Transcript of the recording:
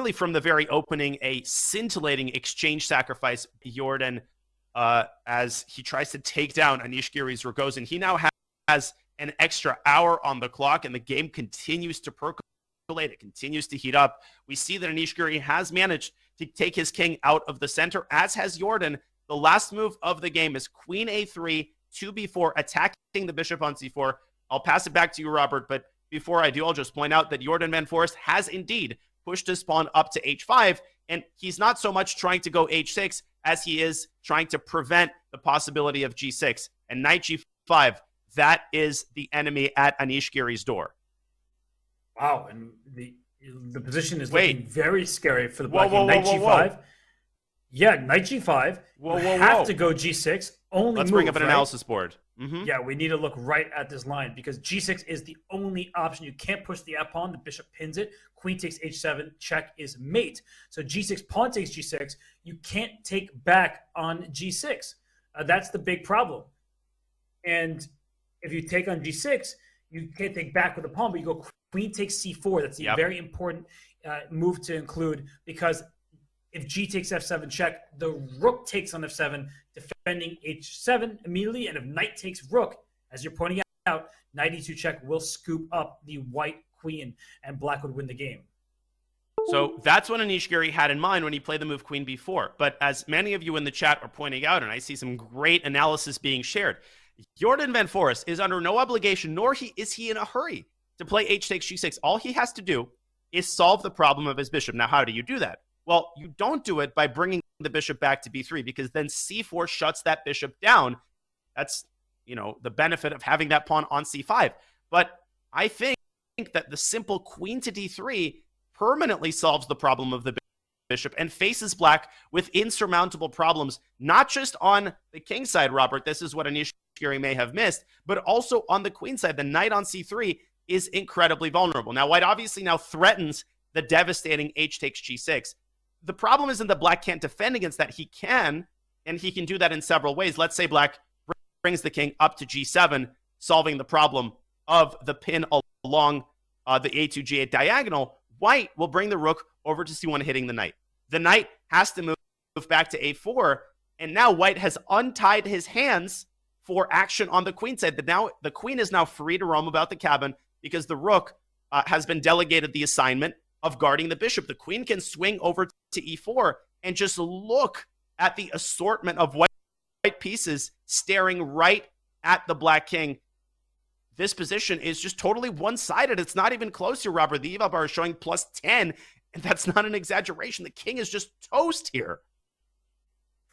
really from the very opening, a scintillating exchange sacrifice. Jorden, as he tries to take down Anish Giri's Rogozin. He now has an extra hour on the clock, and the game continues to percolate. It continues to heat up. We see that Anish Giri has managed to take his king out of the center, as has Jorden. The last move of the game is queen a3, 2b4, attacking the bishop on c4. I'll pass it back to you, Robert, but before I do, I'll just point out that Jorden van Foreest has indeed pushed his pawn up to h5, and he's not so much trying to go h6 as he is trying to prevent the possibility of g6. And knight g5, that is the enemy at Anish Giri's door. Wow, and the position is looking very scary for the black. Knight g5. Whoa. Yeah, knight g5. Have to go g6. Let's bring up an analysis board. Yeah, we need to look right at this line because g6 is the only option. You can't push the f pawn. The bishop pins it. Queen takes h7. Check is mate. So g6, pawn takes g6. You can't take back on g6. That's the big problem. And if you take on g6, you can't take back with the pawn, but you go queen takes c4. That's a very important move to include because if g takes f7 check, the rook takes on f7, defending h7 immediately. And if knight takes rook, as you're pointing out, knight e2 check will scoop up the white queen, and black would win the game. So that's what Anish Giri had in mind when he played the move queen b4. But as many of you in the chat are pointing out, and I see some great analysis being shared, Jorden van Foreest is under no obligation, nor is he in a hurry to play h takes g6. All he has to do is solve the problem of his bishop. Now, how do you do that? Well, you don't do it by bringing the bishop back to b3 because then c4 shuts that bishop down. That's, the benefit of having that pawn on c5. But I think that the simple queen to d3 permanently solves the problem of the bishop and faces black with insurmountable problems, not just on the king side, Robert. This is what Anish Giri may have missed, but also on the queen side. The knight on c3 is incredibly vulnerable. Now, white obviously now threatens the devastating h takes g6. The problem isn't that black can't defend against that. He can, and he can do that in several ways. Let's say black brings the king up to g7, solving the problem of the pin along the a2, g8 diagonal. White will bring the rook over to c1, hitting the knight. The knight has to move back to a4, and now white has untied his hands for action on the queen side. The queen is now free to roam about the cabin because the rook has been delegated the assignment of guarding the bishop. The queen can swing over to e4 and just look at the assortment of white pieces staring right at the black king. This position is just totally one-sided. It's not even close here, Robert. The EVA bar is showing +10, and that's not an exaggeration. The king is just toast here.